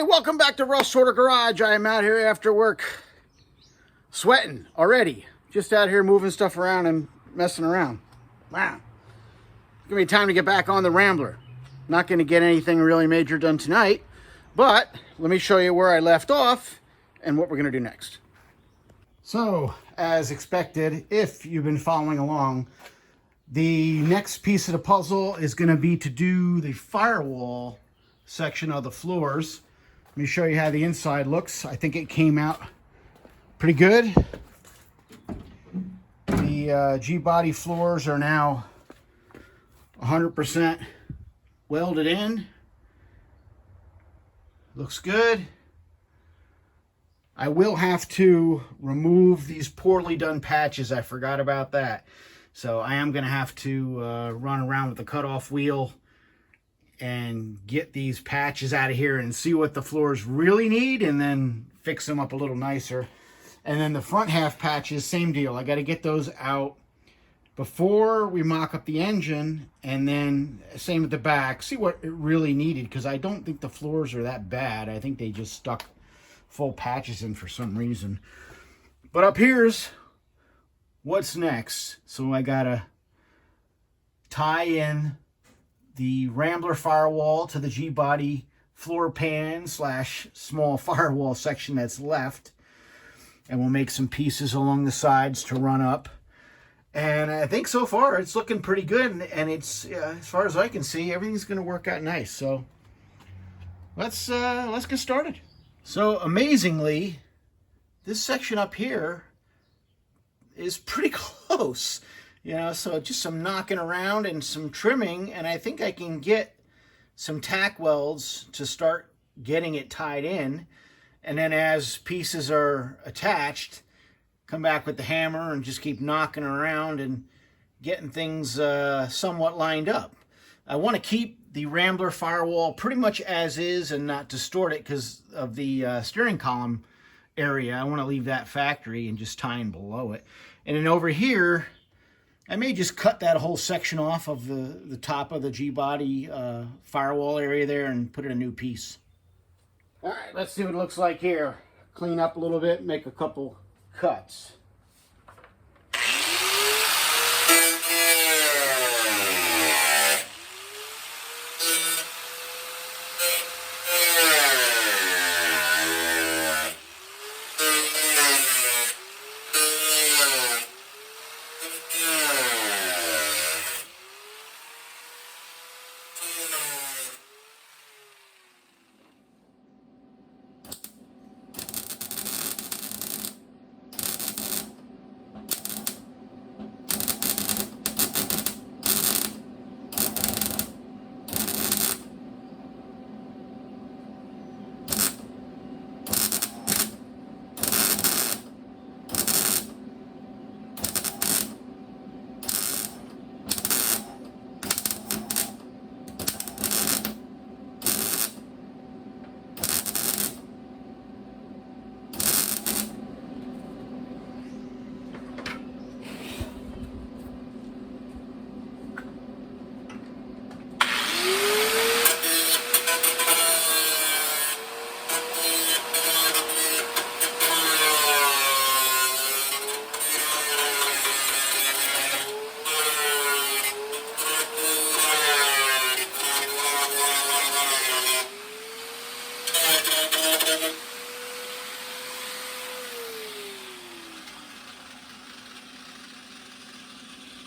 Hey, welcome back to Russ Sorter Garage. I am out here after work, sweating already. Just out here moving stuff around and messing around. Wow. It's gonna be time to get back on the Rambler. Not gonna get anything really major done tonight, but let me show you where I left off and what we're gonna do next. So, as expected, if you've been following along, the next piece of the puzzle is gonna be to do the firewall section of the floors. Let me show you how the inside looks. I think it came out pretty good. The G-body floors are now 100% welded in. Looks good. I will have to remove these poorly done patches. I forgot about that. So I am going to have to run around with the cutoff wheel and get these patches out of here and see what the floors really need and then fix them up a little nicer. And then the front half patches, same deal. I got to get those out before we mock up the engine, and then same at the back. See what it really needed, because I don't think the floors are that bad. I think they just stuck full patches in for some reason. But up here's what's next. So I got to tie in the Rambler firewall to the G-body floor pan / small firewall section that's left. And we'll make some pieces along the sides to run up. And I think so far it's looking pretty good. And it's, as far as I can see, everything's going to work out nice. So let's get started. So amazingly, this section up here is pretty close. You know, so just some knocking around and some trimming, and I think I can get some tack welds to start getting it tied in. And then as pieces are attached, come back with the hammer and just keep knocking around and getting things somewhat lined up. I want to keep the Rambler firewall pretty much as is and not distort it because of the steering column area. I want to leave that factory and just tie in below it. And then over here, I may just cut that whole section off of the top of the G-body firewall area there and put in a new piece. All right, let's see what it looks like here. Clean up a little bit, make a couple cuts.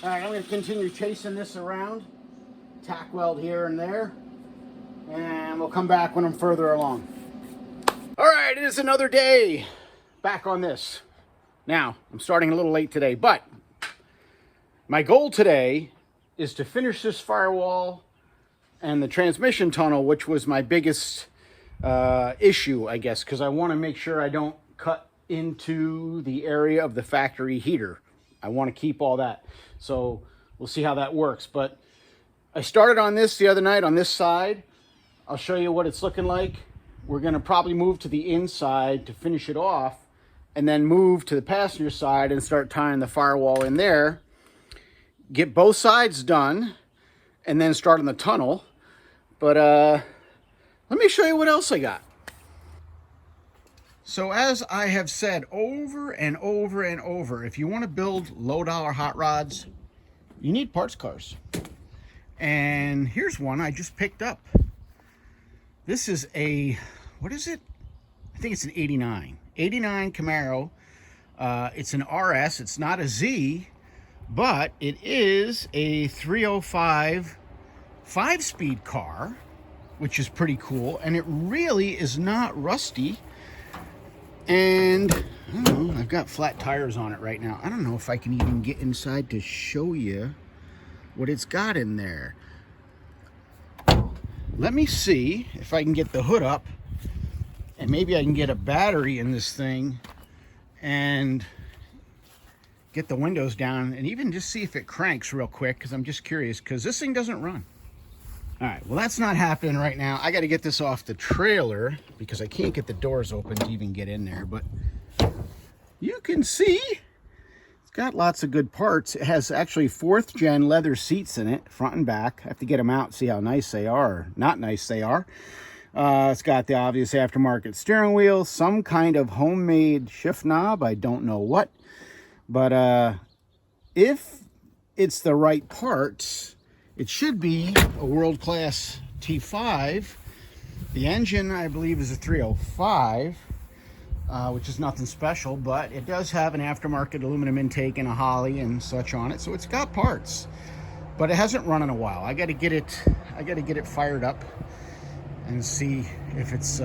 All right, I'm going to continue chasing this around, tack weld here and there, and we'll come back when I'm further along. All right, it is another day back on this. Now, I'm starting a little late today, but my goal today is to finish this firewall and the transmission tunnel, which was my biggest issue, I guess, because I want to make sure I don't cut into the area of the factory heater. I want to keep all that. So we'll see how that works. But I started on this the other night on this side. I'll show you what it's looking like. We're going to probably move to the inside to finish it off and then move to the passenger side and start tying the firewall in there. Get both sides done and then start on the tunnel. But let me show you what else I got. So as I have said over and over and over, if you want to build low-dollar hot rods, you need parts cars. And here's one I just picked up. This is a, what is it? I think it's an 89 Camaro. It's an RS. It's not a Z, but it is a 305 5-speed car, which is pretty cool. And it really is not rusty. And I don't know, I've got flat tires on it right now. I don't know if I can even get inside to show you what it's got in there. Let me see if I can get the hood up, and maybe I can get a battery in this thing and get the windows down and even just see if it cranks real quick, because I'm just curious, because this thing doesn't run. All right, well, that's not happening right now. I got to get this off the trailer because I can't get the doors open to even get in there. But you can see it's got lots of good parts. It has actually 4th gen leather seats in it, front and back. I have to get them out and see how nice they are or not nice they are. It's got the obvious aftermarket steering wheel, some kind of homemade shift knob. I don't know what. But if it's the right parts, it should be a world-class T5. The engine, I believe, is a 305, which is nothing special, but it does have an aftermarket aluminum intake and a Holley and such on it, so it's got parts. But it hasn't run in a while. I got to get it fired up and see if it's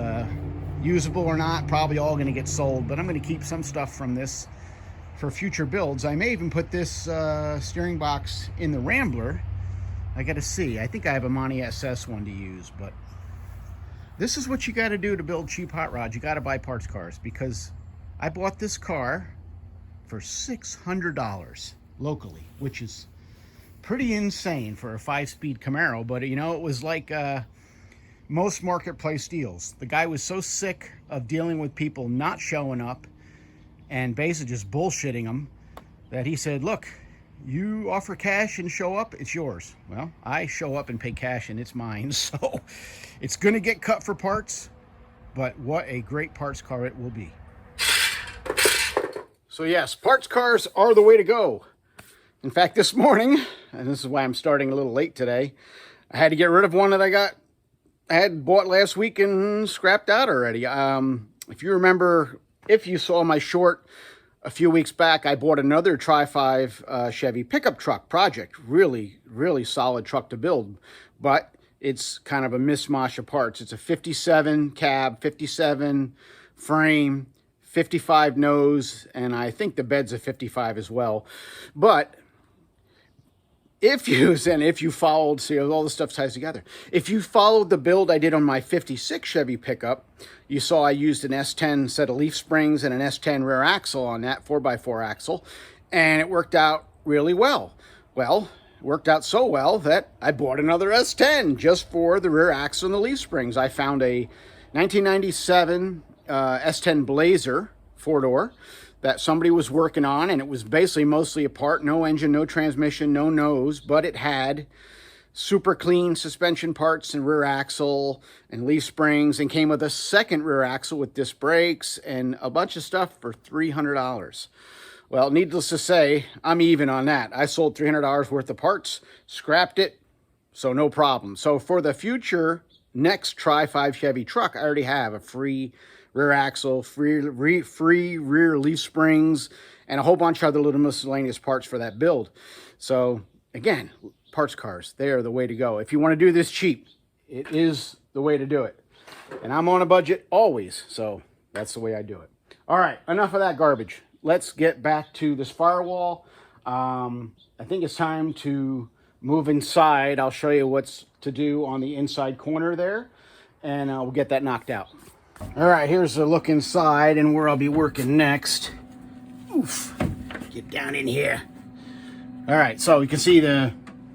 usable or not. Probably all going to get sold, but I'm going to keep some stuff from this for future builds. I may even put this steering box in the Rambler. I got to see. I think I have a Monty SS one to use, but this is what you got to do to build cheap hot rods. You got to buy parts cars, because I bought this car for $600 locally, which is pretty insane for a 5-speed Camaro. But you know, it was like most marketplace deals. The guy was so sick of dealing with people not showing up and basically just bullshitting them that he said, look, you offer cash and show up, it's yours. Well, I show up and pay cash and it's mine. So it's going to get cut for parts, but what a great parts car it will be. So yes, parts cars are the way to go. In fact, this morning, and this is why I'm starting a little late today, I had to get rid of one that I had bought last week and scrapped out already. If you remember, if you saw my short a few weeks back, I bought another Tri-5 Chevy pickup truck project. Really, really solid truck to build, but it's kind of a mishmash of parts. It's a 57 cab, 57 frame, 55 nose, and I think the bed's a 55 as well. But if you followed, see, all the stuff ties together. If you followed the build I did on my 56 Chevy pickup, you saw I used an S10 set of leaf springs and an S10 rear axle on that 4x4 axle, and it worked out really well. Well, it worked out so well that I bought another S10 just for the rear axle and the leaf springs. I found a 1997 S10 Blazer 4-door that somebody was working on, and it was basically mostly apart, no engine, no transmission, no nose, but it had super clean suspension parts and rear axle and leaf springs, and came with a second rear axle with disc brakes and a bunch of stuff for $300. Well, needless to say, I'm even on that. I sold $300 worth of parts, scrapped it, so no problem. So for the future next Tri-5 Chevy truck, I already have a free rear axle, free rear leaf springs, and a whole bunch of other little miscellaneous parts for that build. So again, parts cars, they are the way to go. If you want to do this cheap, it is the way to do it. And I'm on a budget always, so that's the way I do it. All right, enough of that garbage. Let's get back to this firewall. I think it's time to move inside. I'll show you what's to do on the inside corner there, and we'll get that knocked out. All right, here's a look inside and where I'll be working next. Oof, get down in here. All right, so you can see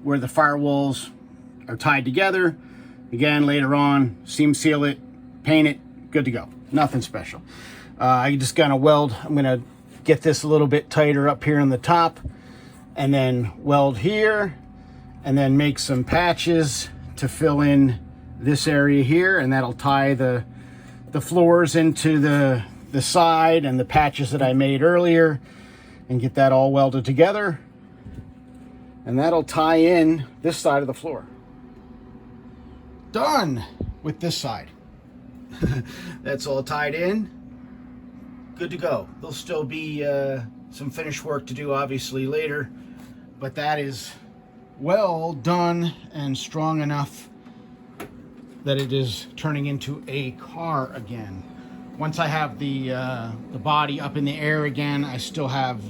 where the firewalls are tied together. Again, later on, seam seal it, paint it, good to go. Nothing special. I just gonna weld. I'm gonna get this a little bit tighter up here on the top, and then weld here, and then make some patches to fill in this area here, and that'll tie the floors into the the side and the patches that I made earlier and get that all welded together. And that'll tie in this side of the floor. Done with this side. That's all tied in. Good to go. There'll still be some finish work to do obviously later, but that is well done and strong enough that it is turning into a car again. Once I have the body up in the air again, I still have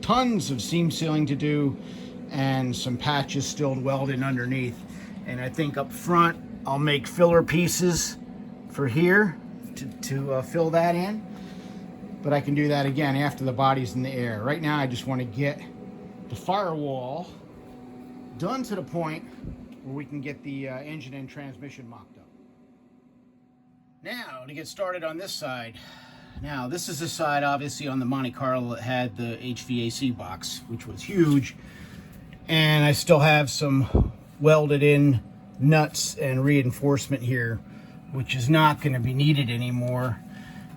tons of seam sealing to do and some patches still welded underneath. And I think up front I'll make filler pieces for here to fill that in. But I can do that again after the body's in the air. Right now I just want to get the firewall done to the point where we can get the engine and transmission mocked up. Now to get started on this side. Now this is the side obviously on the Monte Carlo that had the HVAC box, which was huge. And I still have some welded in nuts and reinforcement here, which is not going to be needed anymore.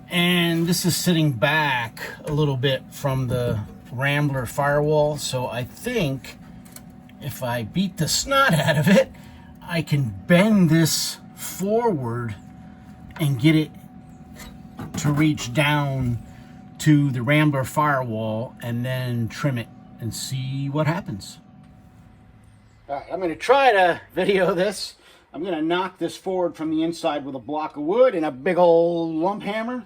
And this is sitting back a little bit from the Rambler firewall, so I think if I beat the snot out of it, I can bend this forward and get it to reach down to the Rambler firewall and then trim it and see what happens. All right, I'm going to try to video this. I'm going to knock this forward from the inside with a block of wood and a big old lump hammer.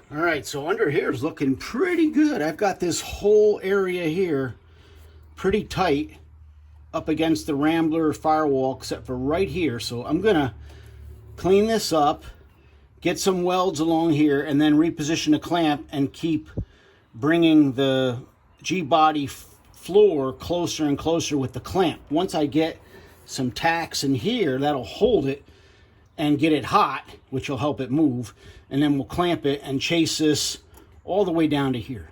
All right, so under here is looking pretty good. I've got this whole area here pretty tight up against the Rambler firewall except for right here. So I'm gonna clean this up, get some welds along here, and then reposition the clamp and keep bringing the G-body floor closer and closer with the clamp. Once I get some tacks in here, that'll hold it and get it hot, which will help it move. And then we'll clamp it and chase this all the way down to here.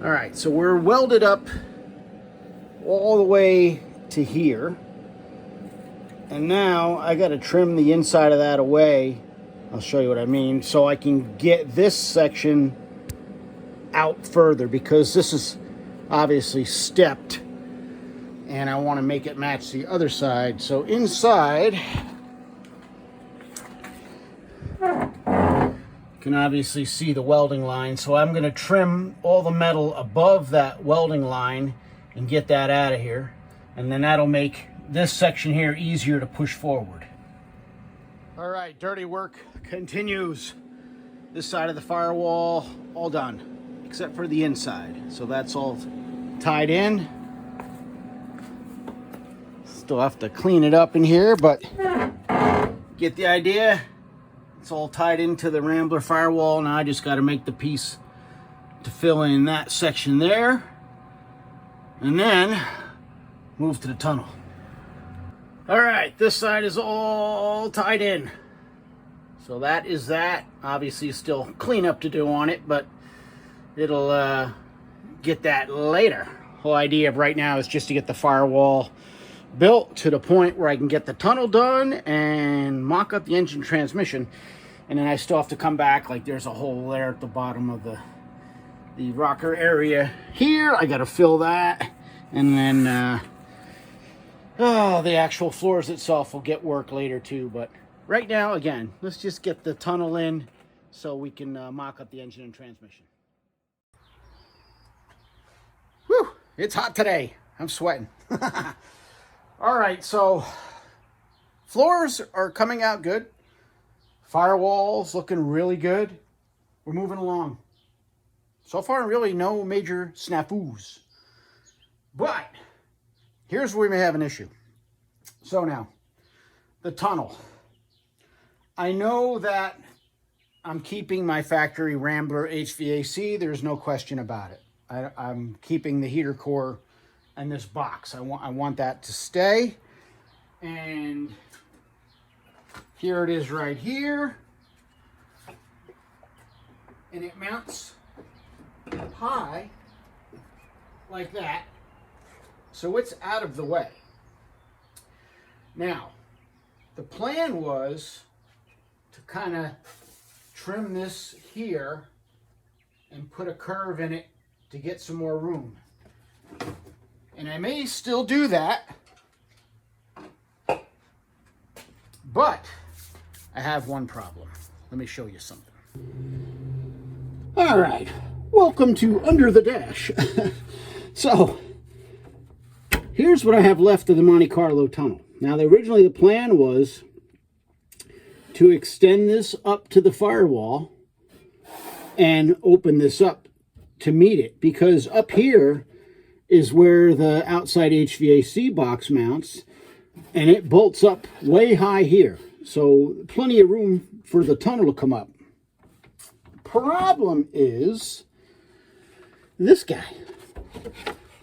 All right, so we're welded up all the way to here. And now I got to trim the inside of that away. I'll show you what I mean. So I can get this section out further because this is obviously stepped. And I want to make it match the other side. So inside, you can obviously see the welding line. So I'm going to trim all the metal above that welding line and get that out of here. And then that'll make this section here easier to push forward. All right, dirty work continues. This side of the firewall, all done, except for the inside. So that's all tied in. Still have to clean it up in here, but get the idea. It's all tied into the Rambler firewall. Now I just got to make the piece to fill in that section there. And then move to the tunnel. All right, this side is all tied in. So that is that. Obviously still cleanup to do on it, but it'll get that later. Whole idea of right now is just to get the firewall built to the point where I can get the tunnel done and mock up the engine transmission. And then I still have to come back, like there's a hole there at the bottom of the rocker area here. I got to fill that. And then the actual floors itself will get work later too. But right now, again, let's just get the tunnel in so we can mock up the engine and transmission. Whew, it's hot today. I'm sweating. All right, so floors are coming out good. Firewall's looking really good. We're moving along. So far, really no major snafus. But here's where we may have an issue. So now, the tunnel. I know that I'm keeping my factory Rambler HVAC. There's no question about it. I'm keeping the heater core and this box. I want that to stay. And here it is right here. And it mounts high like that. So it's out of the way. Now, the plan was to kind of trim this here and put a curve in it to get some more room. And I may still do that, but I have one problem. Let me show you something. All right, welcome to Under the Dash. So, here's what I have left of the Monte Carlo tunnel. Now, originally the plan was to extend this up to the firewall and open this up to meet it, because up here is where the outside HVAC box mounts, and it bolts up way high here. So plenty of room for the tunnel to come up. Problem is this guy.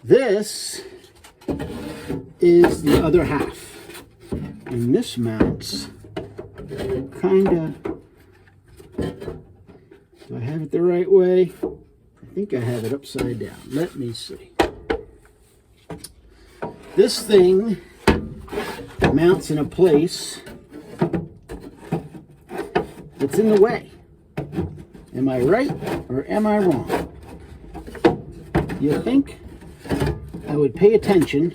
This is the other half. And this mounts kind of, do I have it the right way? I think I have it upside down. Let me see. This thing mounts in a place that's in the way. Am I right or am I wrong? You think I would pay attention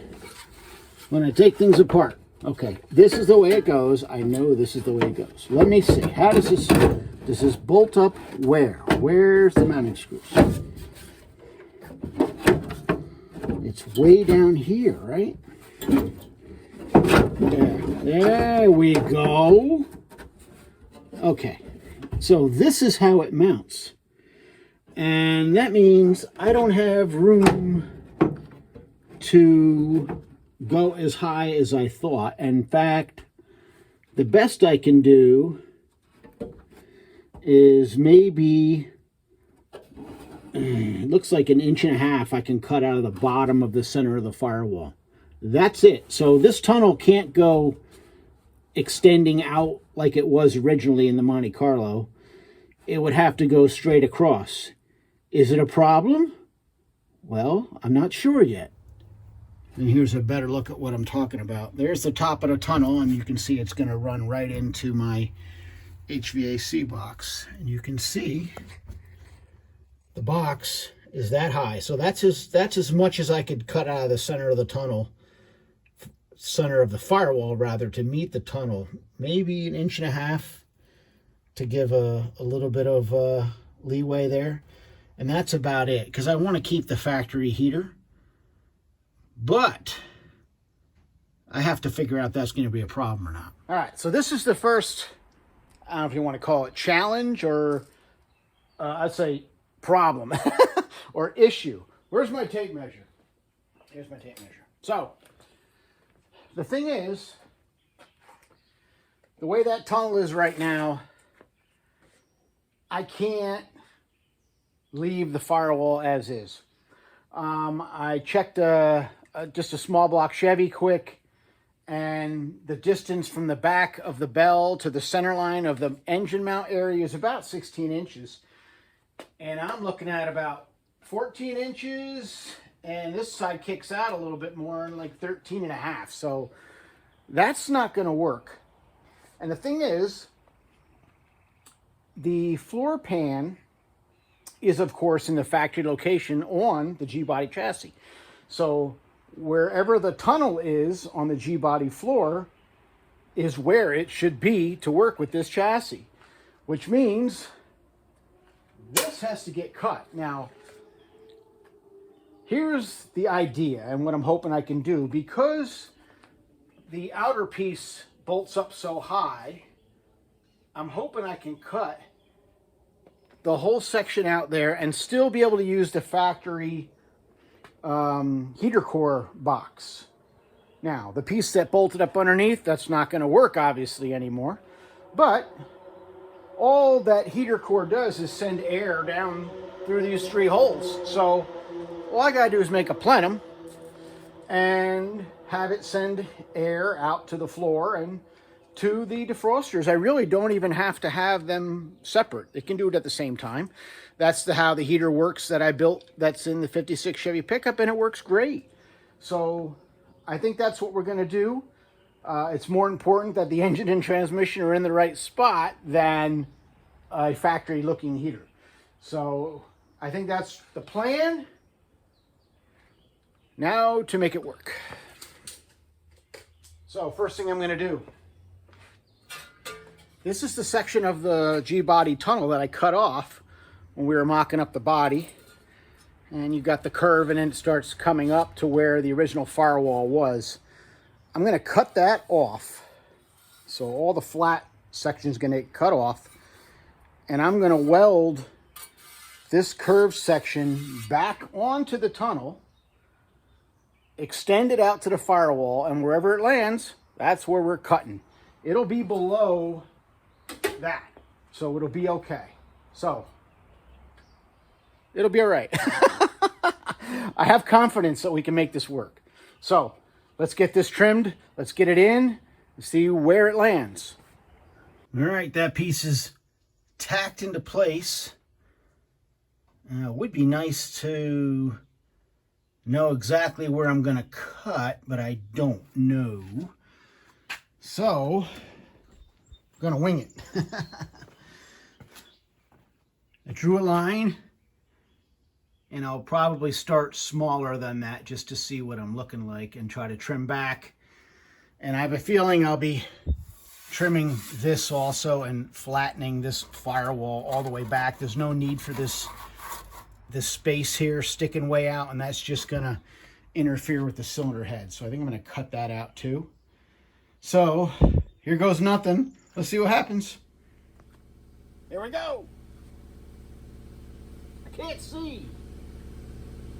when I take things apart? Okay, this is the way it goes. I know this is the way it goes. Let me see. How does this bolt up where? Where's the mounting screws? It's way down here, right? There we go. Okay, so this is how it mounts. And that means I don't have room to go as high as I thought. In fact, the best I can do is maybe, it looks like 1.5 inches I can cut out of the bottom of the center of the firewall. That's it. So this tunnel can't go extending out like it was originally in the Monte Carlo. It would have to go straight across. Is it a problem? Well, I'm not sure yet. And here's a better look at what I'm talking about. There's the top of the tunnel, and you can see it's going to run right into my HVAC box. And you can see the box is that high. So that's as much as I could cut out of the center of the tunnel, center of the firewall rather, to meet the tunnel. Maybe 1.5 inches to give a little bit of leeway there. And that's about it, because I want to keep the factory heater. But I have to figure out if that's going to be a problem or not. All right, so this is the first, I don't know if you want to call it challenge or I'd say problem or issue. Where's my tape measure? Here's my tape measure. So the thing is, the way that tunnel is right now, I can't leave the firewall as is. I checked just a small block Chevy quick, and the distance from the back of the bell to the center line of the engine mount area is about 16 inches. And I'm looking at about 14 inches, and this side kicks out a little bit more, like 13 and a half. So that's not going to work. And the thing is, the floor pan is, of course, in the factory location on the G-body chassis. So wherever the tunnel is on the G-body floor is where it should be to work with this chassis, which means this has to get cut. Now, here's the idea and what I'm hoping I can do. Because the outer piece bolts up so high, I'm hoping I can cut the whole section out there and still be able to use the factory heater core box. Now, the piece that bolted up underneath, that's not going to work obviously anymore, but all that heater core does is send air down through these 3 holes. So all I got to do is make a plenum and have it send air out to the floor and to the defrosters. I really don't even have to have them separate. It can do it at the same time. That's how the heater works that I built that's in the 56 Chevy pickup, and it works great. So I think that's what we're going to do. It's more important that the engine and transmission are in the right spot than a factory-looking heater. So I think that's the plan. Now to make it work. So first thing I'm going to do, this is the section of the G-body tunnel that I cut off when we were mocking up the body. And you've got the curve, and then it starts coming up to where the original firewall was. I'm going to cut that off. So all the flat section is going to get cut off. And I'm going to weld this curved section back onto the tunnel, extend it out to the firewall, and wherever it lands, that's where we're cutting. It'll be below that, so it'll be okay. So it'll be all right. I have confidence that we can make this work. So let's get this trimmed, let's get it in and see where it lands. All right, that piece is tacked into place. It would be nice to know exactly where I'm going to cut, but I don't know. So I'm going to wing it. I drew a line, and I'll probably start smaller than that just to see what I'm looking like and try to trim back. And I have a feeling I'll be trimming this also and flattening this firewall all the way back. There's no need for this space here sticking way out, and that's just going to interfere with the cylinder head. So I think I'm going to cut that out too. So here goes nothing. Let's see what happens. Here we go. I can't see.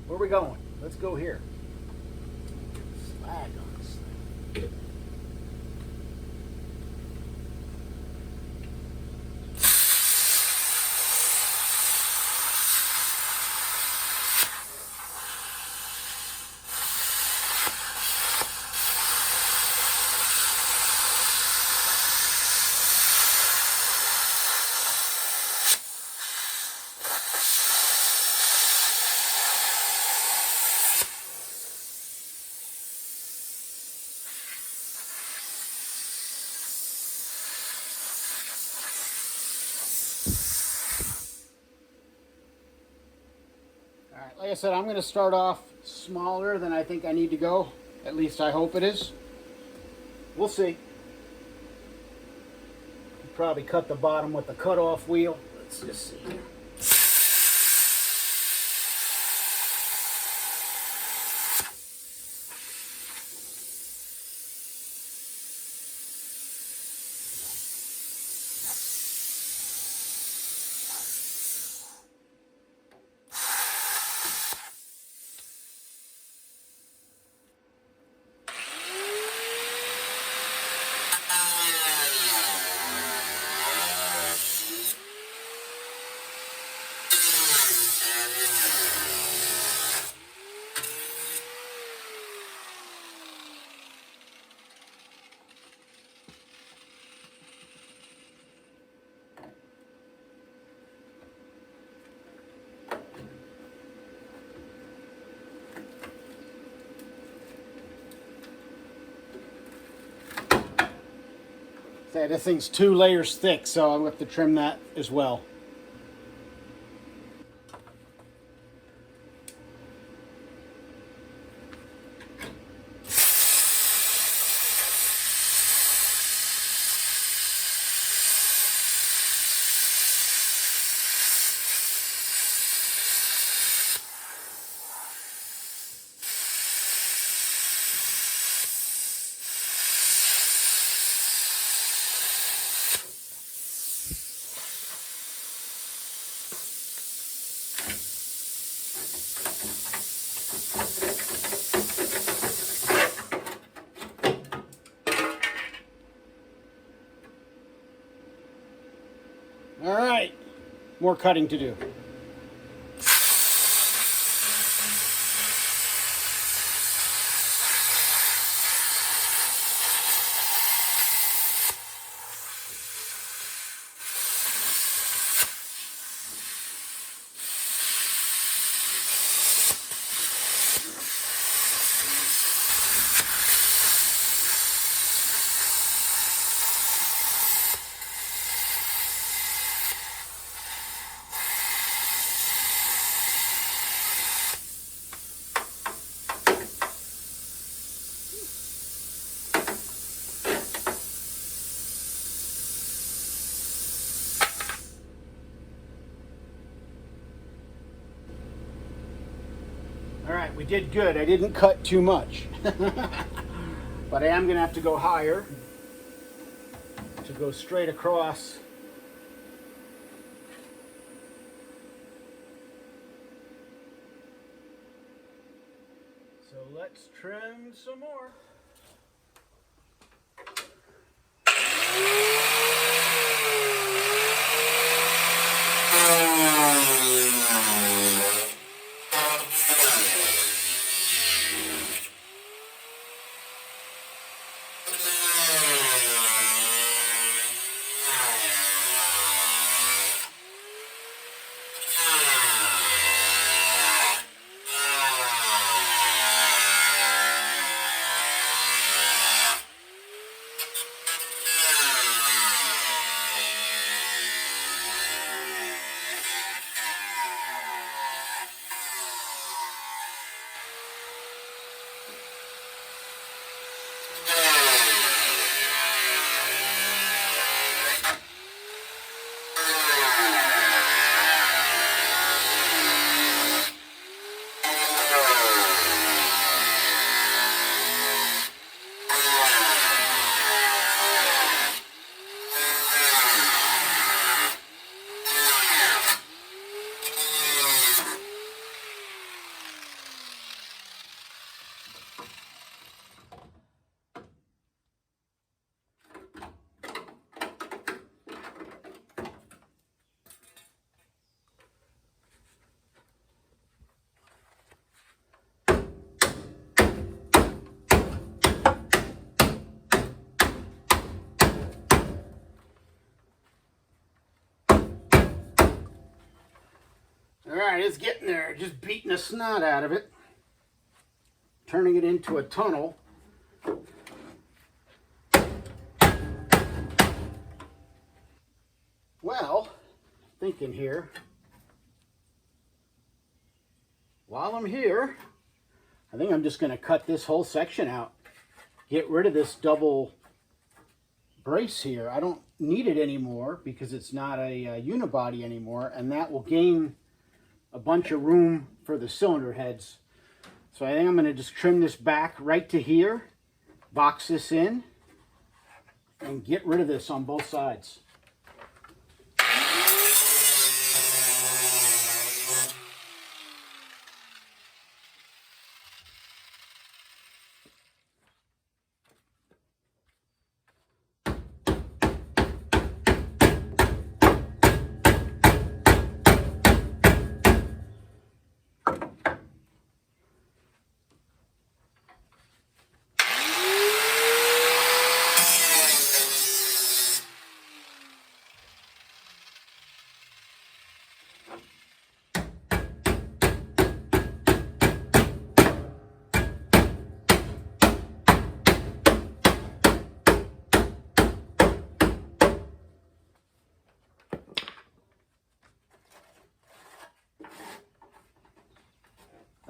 Where are we going? Let's go here. Slag on this thing. Like I said, I'm going to start off smaller than I think I need to go. At least I hope it is. We'll see. Probably cut the bottom with the cutoff wheel. Let's just see here. Yeah, this thing's 2 layers thick, so I'm going to have to trim that as well. All right, more cutting to do. All right, we did good. I didn't cut too much. But I am going to have to go higher to go straight across. So let's trim some more. All right, it's getting there. Just beating the snot out of it. Turning it into a tunnel. Well, thinking here, while I'm here, I think I'm just going to cut this whole section out. Get rid of this double brace here. I don't need it anymore because it's not a unibody anymore, and that will gain a bunch of room for the cylinder heads. So I think I'm going to just trim this back right to here, box this in, and get rid of this on both sides.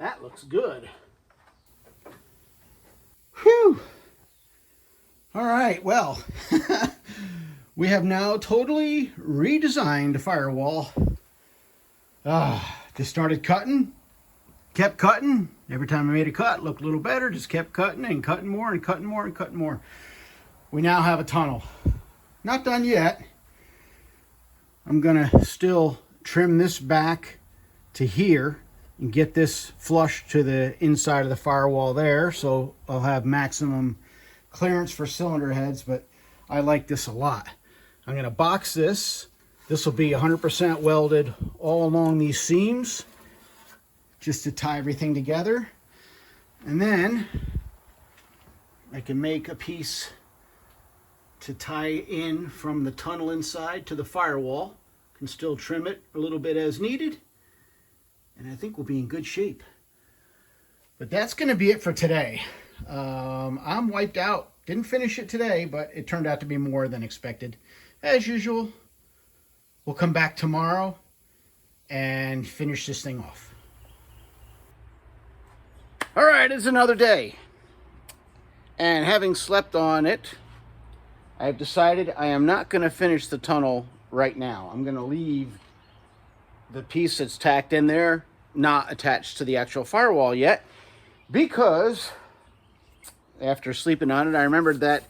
That looks good. Whew. All right, well, we have now totally redesigned Firewall. Just started cutting, kept cutting. Every time I made a cut, looked a little better, just kept cutting and cutting more and cutting more and cutting more. We now have a tunnel. Not done yet. I'm gonna still trim this back to here and get this flush to the inside of the firewall there, so I'll have maximum clearance for cylinder heads, but I like this a lot. I'm gonna box this. This will be 100% welded all along these seams, just to tie everything together. And then I can make a piece to tie in from the tunnel inside to the firewall. Can still trim it a little bit as needed, and I think we'll be in good shape. But that's going to be it for today. I'm wiped out. Didn't finish it today, but it turned out to be more than expected. As usual, we'll come back tomorrow and finish this thing off. All right, it's another day. And having slept on it, I've decided I am not going to finish the tunnel right now. I'm going to leave the piece that's tacked in there not attached to the actual firewall yet, because after sleeping on it, I remembered that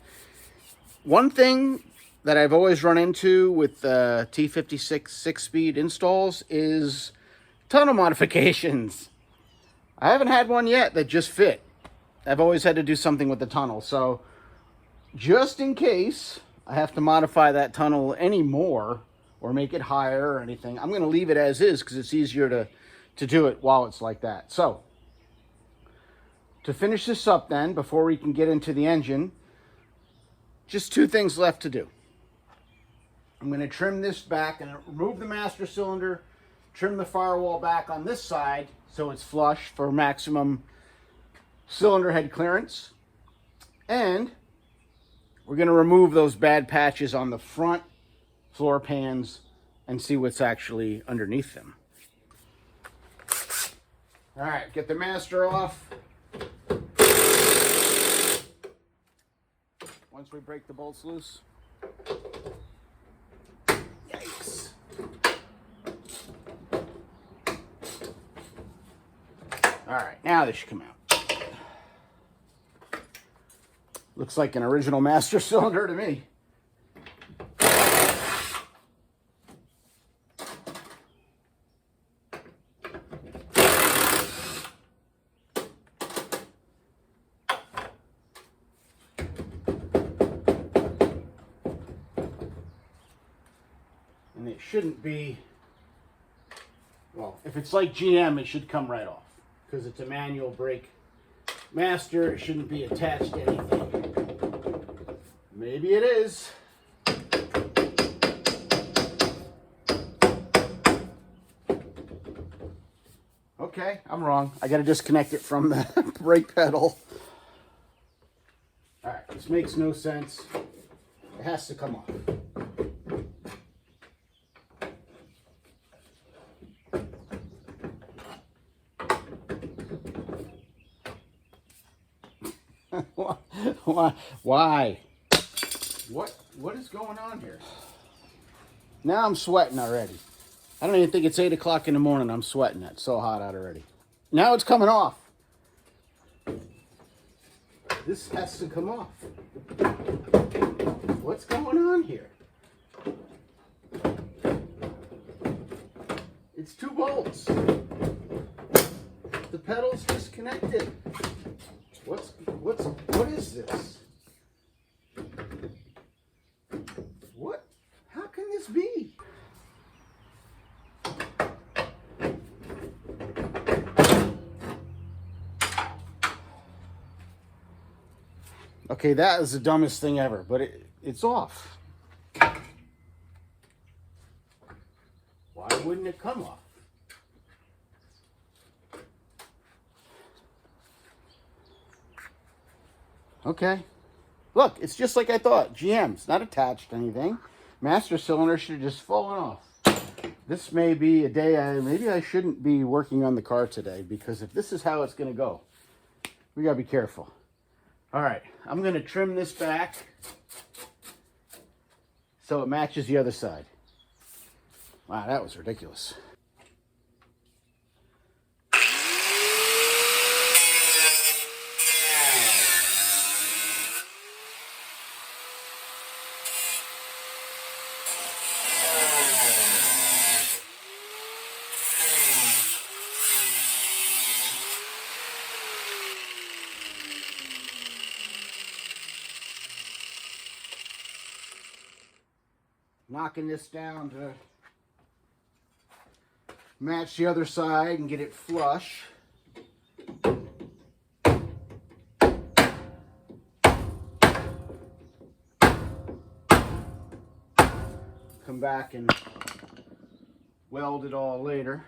one thing that I've always run into with the T56 6-speed installs is tunnel modifications. I haven't had one yet that just fit. I've always had to do something with the tunnel. So just in case I have to modify that tunnel any more or make it higher or anything, I'm going to leave it as is because it's easier to do it while it's like that. So to finish this up then, before we can get into the engine, just two things left to do. I'm going to trim this back and remove the master cylinder, trim the firewall back on this side so it's flush for maximum cylinder head clearance. And we're going to remove those bad patches on the front floor pans and see what's actually underneath them. All right, get the master off. Once we break the bolts loose. Yikes. All right, now this should come out. Looks like an original master cylinder to me. And it shouldn't be, well, if it's like GM, it should come right off because it's a manual brake master. It shouldn't be attached to anything. Maybe it is. Okay, I'm wrong. I got to disconnect it from the brake pedal. All right, this makes no sense. It has to come off. Why? What is going on here? Now I'm sweating already. I don't even think it's 8 o'clock in the morning. I'm sweating. It's so hot out already. Now it's coming off. This has to come off. What's going on here? It's 2 bolts. The pedal's disconnected. What is this? What? How can this be? Okay, that is the dumbest thing ever, but it's off. Why wouldn't it come off? Okay. Look, it's just like I thought. GM's not attached to anything. Master cylinder should have just fallen off. This may be a day maybe I shouldn't be working on the car today, because if this is how it's going to go, we got to be careful. All right, I'm going to trim this back so it matches the other side. Wow, that was ridiculous. Knocking this down to match the other side and get it flush. Come back and weld it all later.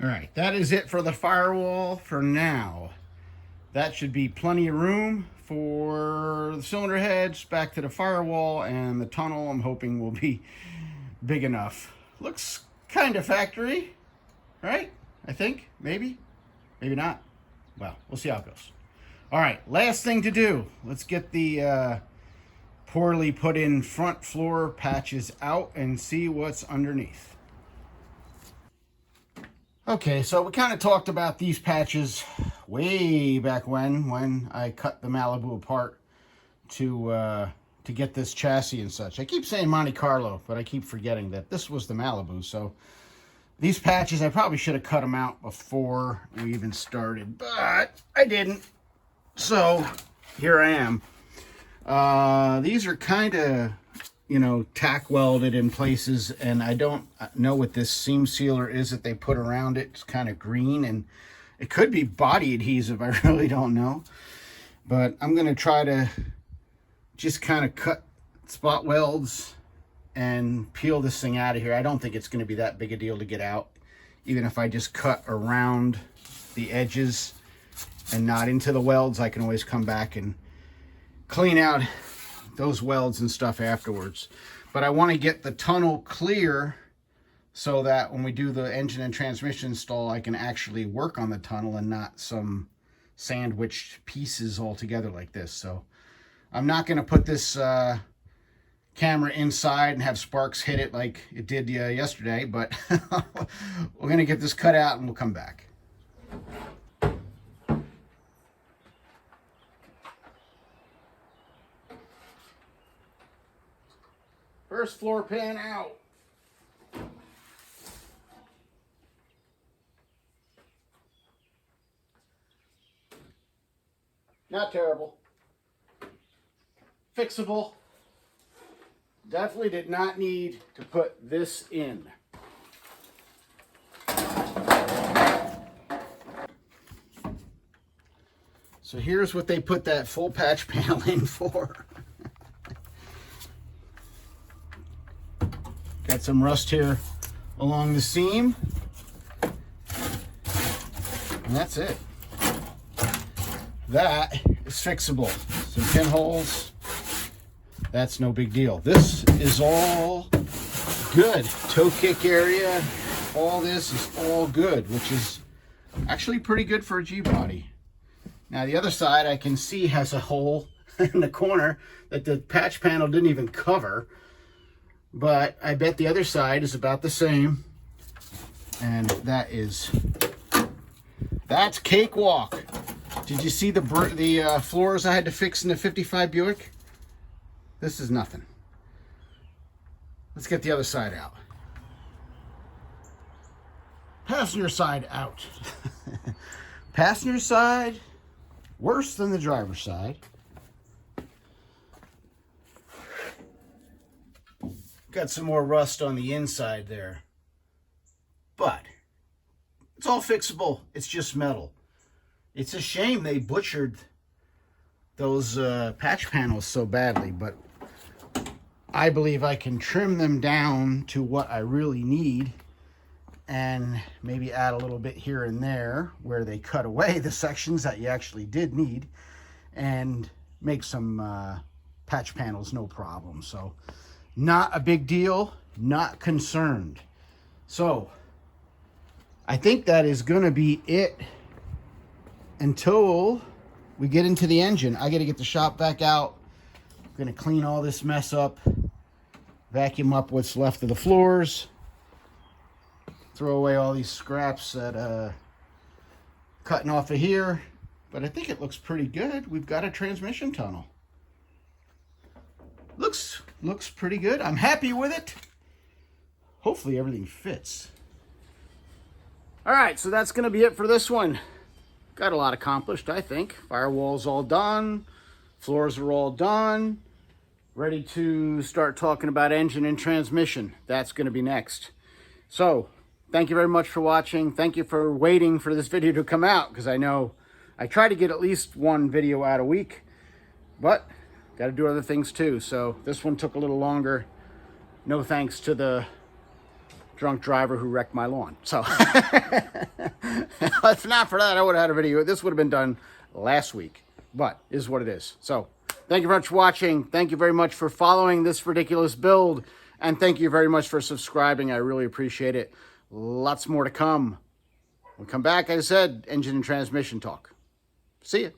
All right, that is it for the firewall for now. That should be plenty of room for the cylinder heads, back to the firewall, and the tunnel I'm hoping will be big enough. Looks kind of factory, right? I think, maybe not. Well, we'll see how it goes. All right, last thing to do. Let's get the poorly put in front floor patches out and see what's underneath. Okay, so we kind of talked about these patches way back when I cut the Malibu apart to get this chassis and such. I keep saying Monte Carlo, but I keep forgetting that this was the Malibu. So these patches, I probably should have cut them out before we even started, but I didn't. So here I am. These are kind of, you know, tack welded in places, and I don't know what this seam sealer is that they put around it. It's kind of green, and it could be body adhesive. I really don't know, but I'm going to try to just kind of cut spot welds and peel this thing out of here. I don't think it's going to be that big a deal to get out, even if I just cut around the edges and not into the welds. I can always come back and clean out those welds and stuff afterwards. But I want to get the tunnel clear so that when we do the engine and transmission install, I can actually work on the tunnel and not some sandwiched pieces all together like this. So I'm not going to put this camera inside and have sparks hit it like it did yesterday, but we're going to get this cut out and we'll come back. First floor pan out. Not terrible. Fixable. Definitely did not need to put this in. So here's what they put that full patch panel in for. Got some rust here along the seam, and that's it. That is fixable. Some pinholes, that's no big deal. This is all good. Toe kick area, all this is all good, which is actually pretty good for a G-body. Now the other side I can see has a hole in the corner that the patch panel didn't even cover. But I bet the other side is about the same. And that's cakewalk. Did you see the floors I had to fix in the 55 Buick? This is nothing. Let's get the other side out. Passenger side out. Passenger side, worse than the driver's side. Got some more rust on the inside there, but it's all fixable. It's just metal. It's a shame they butchered those patch panels so badly, but I believe I can trim them down to what I really need and maybe add a little bit here and there where they cut away the sections that you actually did need and make some patch panels no problem. So not a big deal. not concerned. So I think that is going to be it until we get into the engine. I got to get the shop vac out. I'm going to clean all this mess up, vacuum up what's left of the floors, throw away all these scraps that cutting off of here. But I think it looks pretty good. We've got a transmission tunnel. Looks pretty good. I'm happy with it. Hopefully everything fits. All right, so that's going to be it for this one. Got a lot accomplished, I think. Firewall's all done. Floors are all done. Ready to start talking about engine and transmission. That's going to be next. So, thank you very much for watching. Thank you for waiting for this video to come out, because I know I try to get at least one video out a week, but got to do other things too. So this one took a little longer. No thanks to the drunk driver who wrecked my lawn. So if not for that, I would have had a video. This would have been done last week, but it is what it is. So thank you very much for watching. Thank you very much for following this ridiculous build. And thank you very much for subscribing. I really appreciate it. Lots more to come. We'll come back, as I said, engine and transmission talk. See ya.